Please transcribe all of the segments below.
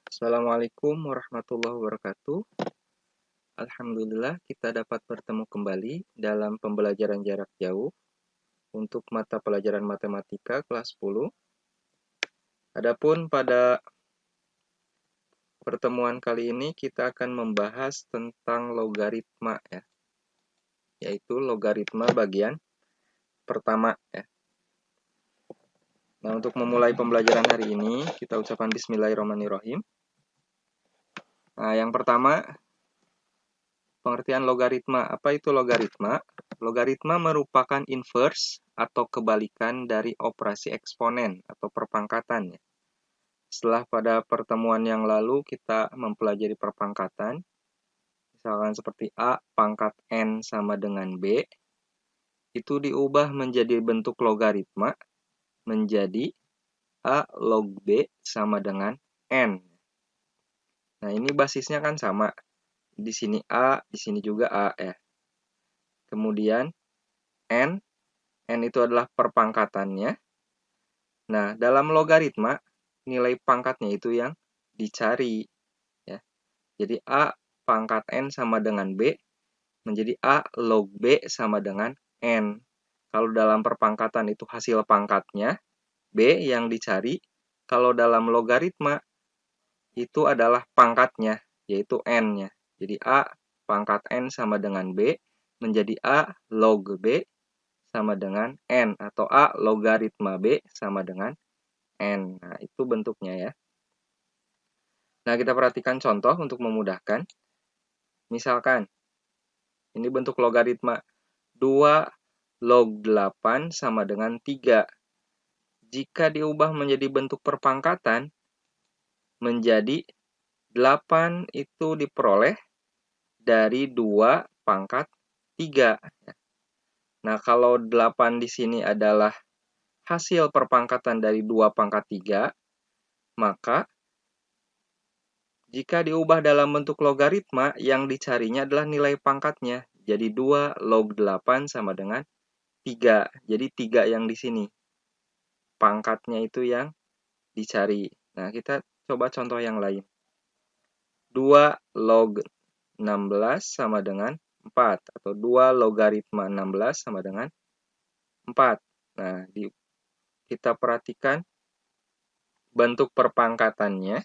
Assalamualaikum warahmatullahi wabarakatuh. Alhamdulillah kita dapat bertemu kembali dalam pembelajaran jarak jauh untuk mata pelajaran matematika kelas 10. Adapun pada pertemuan kali ini kita akan membahas tentang logaritma ya, yaitu logaritma bagian pertama ya. Nah, untuk memulai pembelajaran hari ini kita ucapkan bismillahirrahmanirrahim. Nah, yang pertama, pengertian logaritma. Apa itu logaritma? Logaritma merupakan inverse atau kebalikan dari operasi eksponen atau perpangkatan. Setelah pada pertemuan yang lalu kita mempelajari perpangkatan, misalkan seperti A pangkat N sama dengan B, itu diubah menjadi bentuk logaritma menjadi A log B sama dengan N. Nah, ini basisnya kan sama. Di sini A, di sini juga A ya. Kemudian N itu adalah perpangkatannya. Nah, dalam logaritma, nilai pangkatnya itu yang dicari. Ya. Jadi A pangkat N sama dengan B, menjadi A log B sama dengan N. Kalau dalam perpangkatan itu hasil pangkatnya, B yang dicari. Kalau dalam logaritma, itu adalah pangkatnya, yaitu N-nya. Jadi A pangkat N sama dengan B, menjadi A log B sama dengan N, atau A logaritma B sama dengan N. Nah, itu bentuknya ya. Nah, kita perhatikan contoh untuk memudahkan. Misalkan, ini bentuk logaritma 2 log 8 sama dengan 3. Jika diubah menjadi bentuk perpangkatan, menjadi 8 itu diperoleh dari 2 pangkat 3. Nah, kalau 8 di sini adalah hasil perpangkatan dari 2 pangkat 3, maka jika diubah dalam bentuk logaritma, yang dicarinya adalah nilai pangkatnya. Jadi 2 log 8 sama dengan 3. Jadi 3 yang di sini. Pangkatnya itu yang dicari. Nah, kita coba contoh yang lain. 2 log 16 sama dengan 4. Atau 2 logaritma 16 sama dengan 4. Nah, kita perhatikan bentuk perpangkatannya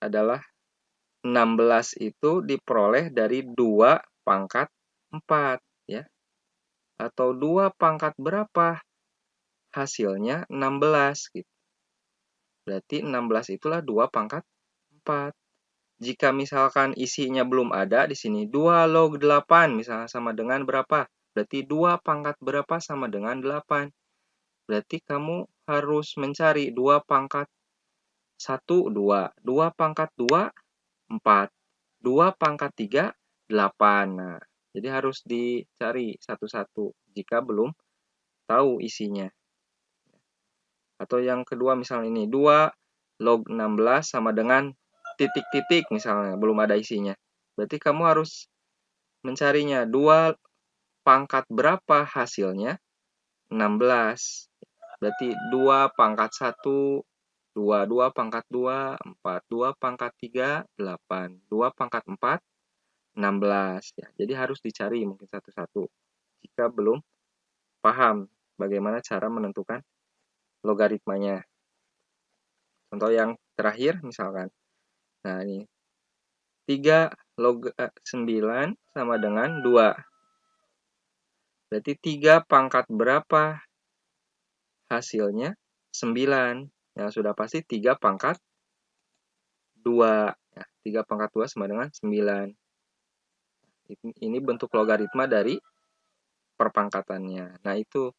adalah 16 itu diperoleh dari 2 pangkat 4. Ya. Atau 2 pangkat berapa? Hasilnya 16. Gitu. Berarti 16 itulah 2 pangkat 4. Jika misalkan isinya belum ada di sini, 2 log 8 misalnya sama dengan berapa? Berarti 2 pangkat berapa sama dengan 8. Berarti kamu harus mencari 2 pangkat 1, 2. 2 pangkat 2, 4. 2 pangkat 3, 8. Nah, jadi harus dicari satu-satu jika belum tahu isinya. Atau yang kedua misalnya ini, 2 log 16 sama dengan titik-titik misalnya, belum ada isinya. Berarti kamu harus mencarinya 2 pangkat berapa hasilnya? 16. Berarti 2 pangkat 1, 2, 2 pangkat 2, 4, 2 pangkat 3, 8, 2 pangkat 4, 16. Ya, jadi harus dicari mungkin satu-satu jika belum paham bagaimana cara menentukan logaritmanya. Contoh yang terakhir misalkan. Nah, ini 3 log 9 sama dengan 2. Berarti 3 pangkat berapa hasilnya? 9. Yang sudah pasti 3 pangkat 2. Ya, 3 pangkat 2 sama dengan 9. Ini bentuk logaritma dari perpangkatannya. Nah, itu.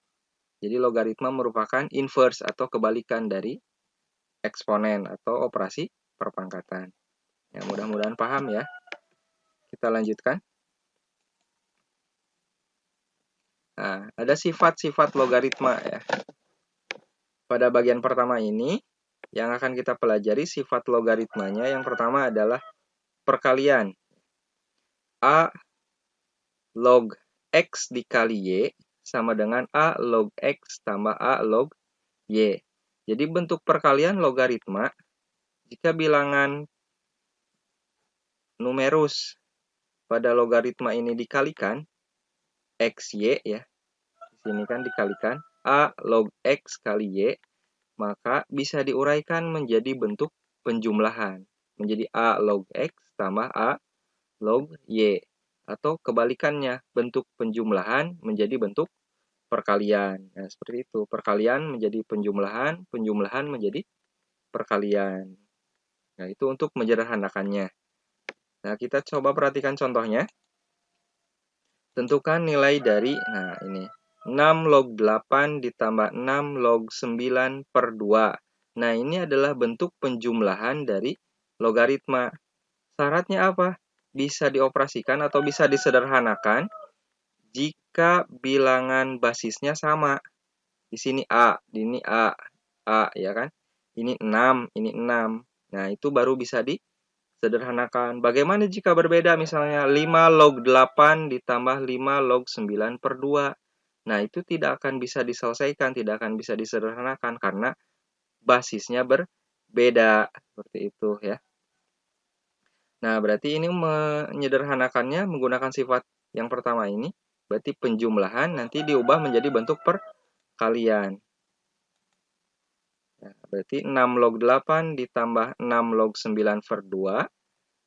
Jadi logaritma merupakan inverse atau kebalikan dari eksponen atau operasi perpangkatan. Ya, mudah-mudahan paham ya. Kita lanjutkan. Nah, ada sifat-sifat logaritma ya. Pada bagian pertama ini, yang akan kita pelajari sifat logaritmanya, yang pertama adalah perkalian. A log X dikali Y sama dengan A log X tambah A log Y. Jadi bentuk perkalian logaritma Jika bilangan numerus pada logaritma ini dikalikan, XY ya, di sini kan dikalikan, A log X kali Y, maka bisa diuraikan menjadi bentuk penjumlahan. Menjadi A log X tambah A log Y. Atau kebalikannya, bentuk penjumlahan menjadi bentuk perkalian. Nah, seperti itu. Perkalian menjadi penjumlahan, penjumlahan menjadi perkalian. Nah, itu untuk menyederhanakannya. Nah, kita coba perhatikan contohnya. Tentukan nilai dari, nah ini, 6 log 8 ditambah 6 log 9 per 2. Nah, ini adalah bentuk penjumlahan dari logaritma. Syaratnya apa? Bisa dioperasikan atau bisa disederhanakan jika bilangan basisnya sama. Di sini A, di ini A, ya kan? Ini 6, ini 6. Nah, itu baru bisa disederhanakan. Bagaimana jika berbeda? Misalnya 5 log 8 ditambah 5 log 9 per 2. Nah, itu tidak akan bisa diselesaikan, tidak akan bisa disederhanakan karena basisnya berbeda. Seperti itu ya. Nah, berarti ini menyederhanakannya menggunakan sifat yang pertama ini. Berarti penjumlahan nanti diubah menjadi bentuk perkalian. Nah, berarti 6 log 8 ditambah 6 log 9 per 2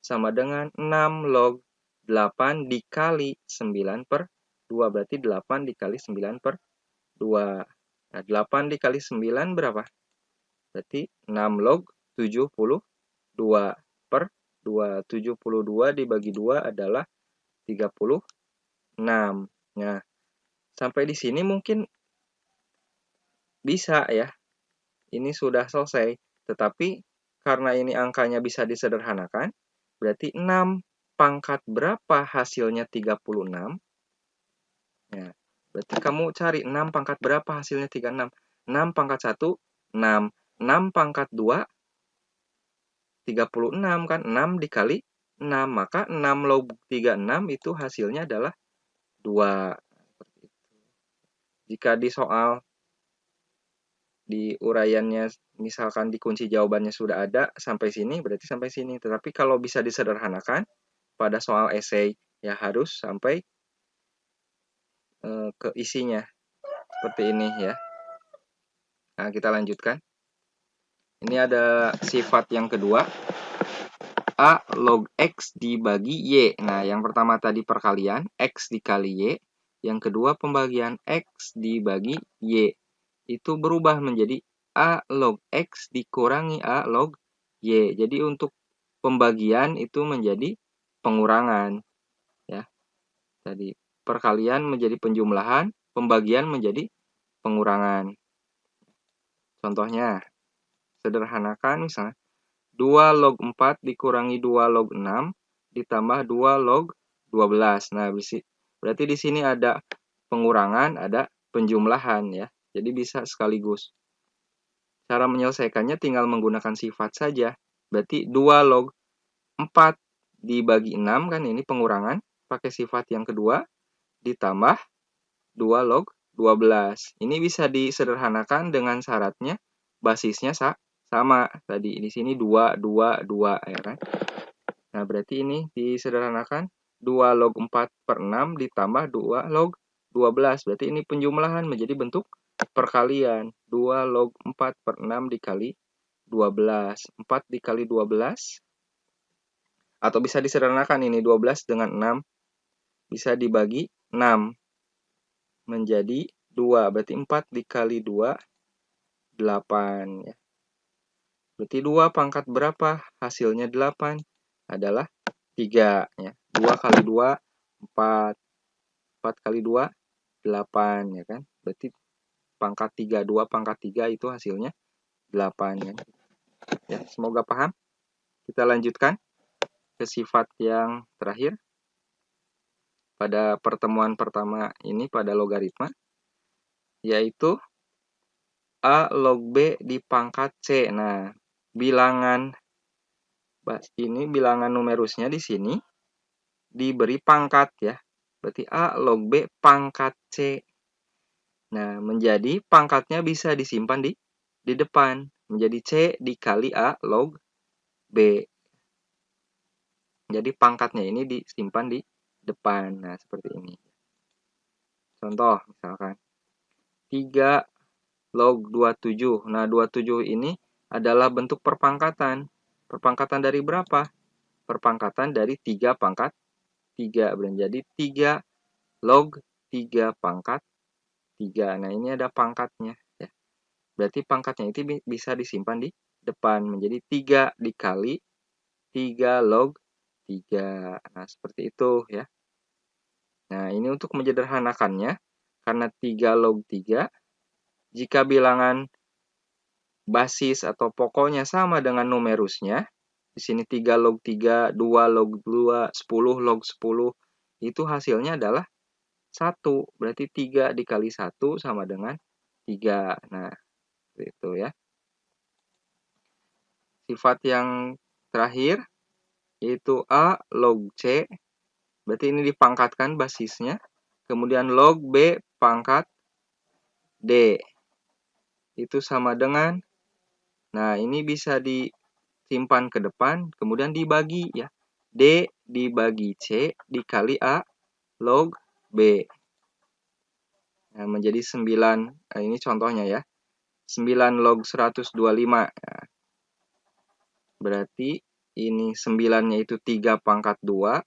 sama dengan 6 log 8 dikali 9 per 2. Berarti 8 dikali 9 per 2. Nah, 8 dikali 9 berapa? Berarti 6 log 72 per 2. 72 dibagi 2 adalah 36. Nah, sampai di sini mungkin bisa ya. Ini sudah selesai. Tetapi karena ini angkanya bisa disederhanakan, berarti 6 pangkat berapa hasilnya 36? Ya, berarti kamu cari 6 pangkat berapa hasilnya 36? 6 pangkat 1, 6. 6 pangkat 2, 36 kan, 6 dikali 6, maka 6 log 36 itu hasilnya adalah 2. Jika di soal, di uraiannya, misalkan di kunci jawabannya sudah ada, sampai sini, berarti sampai sini. Tetapi kalau bisa disederhanakan, pada soal esai, ya harus sampai ke isinya. Seperti ini ya. Nah, kita lanjutkan. Ini ada sifat yang kedua. A log X dibagi Y. Nah, yang pertama tadi perkalian, X dikali Y. Yang kedua pembagian X dibagi Y. Itu berubah menjadi A log X dikurangi A log Y. Jadi untuk pembagian itu menjadi pengurangan. Ya. Tadi perkalian menjadi penjumlahan, pembagian menjadi pengurangan. Contohnya, sederhanakan misalnya. 2 log 4 dikurangi 2 log 6 ditambah 2 log 12. Nah, berarti di sini ada pengurangan, ada penjumlahan ya. Jadi bisa sekaligus. Cara menyelesaikannya tinggal menggunakan sifat saja. Berarti 2 log 4 dibagi 6 kan ini pengurangan. Pakai sifat yang kedua ditambah 2 log 12. Ini bisa disederhanakan dengan syaratnya basisnya sama. Tadi di sini 2, 2, 2 ya kan. Nah, berarti ini disederhanakan 2 log 4 per 6 ditambah 2 log 12. Berarti ini penjumlahan menjadi bentuk perkalian. 2 log 4 per 6 dikali 12. 4 dikali 12. Atau bisa disederhanakan ini 12 dengan 6. Bisa dibagi 6. Menjadi 2. Berarti 4 dikali 2, 8 ya. Berarti 2 pangkat berapa? Hasilnya 8 adalah 3 ya. 2 kali 2 4. 4 kali 2 8 ya kan. Berarti pangkat 3, 2 pangkat 3 itu hasilnya 8 ya. Ya, semoga paham. Kita lanjutkan ke sifat yang terakhir. Pada pertemuan pertama ini pada logaritma, yaitu A log B dipangkat C. Nah, bilangan numerusnya di sini diberi pangkat ya. Berarti A log B pangkat C. Nah, menjadi pangkatnya bisa disimpan di depan. Menjadi C dikali A log B. Jadi pangkatnya ini disimpan di depan. Nah, seperti ini. Contoh, misalkan 3 log 27. Nah, 27 ini adalah bentuk perpangkatan. Perpangkatan dari berapa? Perpangkatan dari 3 pangkat 3. Jadi 3 log 3 pangkat 3. Nah, ini ada pangkatnya. Ya. Berarti pangkatnya itu bisa disimpan di depan. Menjadi 3 dikali 3 log 3. Nah, seperti itu ya. Nah, ini untuk menyederhanakannya. Karena 3 log 3, jika bilangan basis atau pokoknya sama dengan numerusnya, di sini 3 log 3, 2 log 2, 10 log 10, itu hasilnya adalah 1. Berarti 3 dikali 1 sama dengan 3. Nah, itu ya. Sifat yang terakhir, yaitu A log C. Berarti ini dipangkatkan basisnya. Kemudian log B pangkat D. Itu sama dengan, nah ini bisa disimpan ke depan, kemudian dibagi ya. D dibagi C dikali A log B. Nah, menjadi 9. Nah, ini contohnya ya. 9 log 125. Nah, berarti ini 9-nya itu 3 pangkat 2.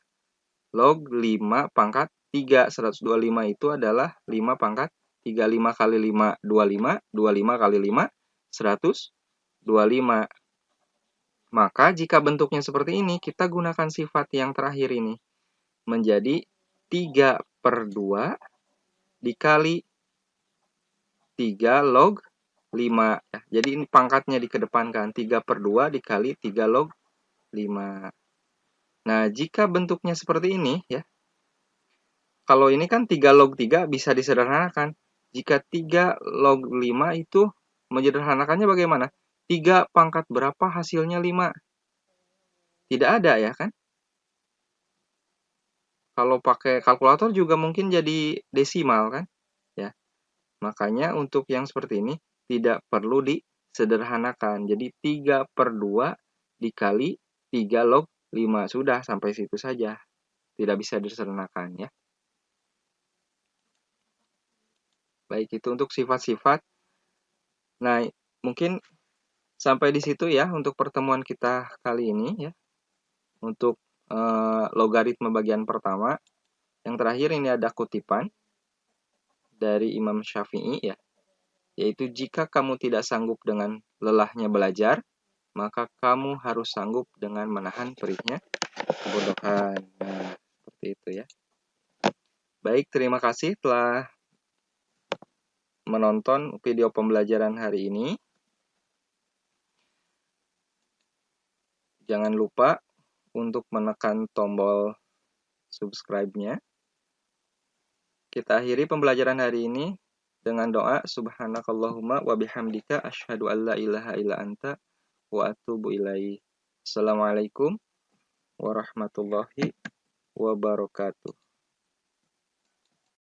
Log 5 pangkat 3. 125 itu adalah 5 pangkat 3. 5 kali 5, 25. 25 kali 5, 125. Maka jika bentuknya seperti ini, kita gunakan sifat yang terakhir ini. Menjadi 3 per 2 dikali 3 log 5. Jadi ini pangkatnya dikedepankan. 3 per 2 dikali 3 log 5. Nah, jika bentuknya seperti ini, ya. Kalau ini kan 3 log 3 bisa disederhanakan. Jika 3 log 5 itu menyederhanakannya bagaimana? 3 pangkat berapa hasilnya 5? Tidak ada ya kan? Kalau pakai kalkulator juga mungkin jadi desimal kan? Ya. Makanya untuk yang seperti ini tidak perlu disederhanakan. Jadi 3 per 2 dikali 3 log 5. Sudah sampai situ saja. Tidak bisa disederhanakan ya. Baik, itu untuk sifat-sifat. Nah, mungkin sampai di situ ya untuk pertemuan kita kali ini ya. Untuk logaritma bagian pertama. Yang terakhir ini ada kutipan dari Imam Syafi'i ya. Yaitu jika kamu tidak sanggup dengan lelahnya belajar, maka kamu harus sanggup dengan menahan perihnya kebodohan. Nah, seperti itu ya. Baik, terima kasih telah menonton video pembelajaran hari ini. Jangan lupa untuk menekan tombol subscribe-nya. Kita akhiri pembelajaran hari ini dengan doa subhanakallahumma wa bihamdika asyhadu an la ilaha illa anta wa atubu ilaih. Assalamualaikum warahmatullahi wabarakatuh.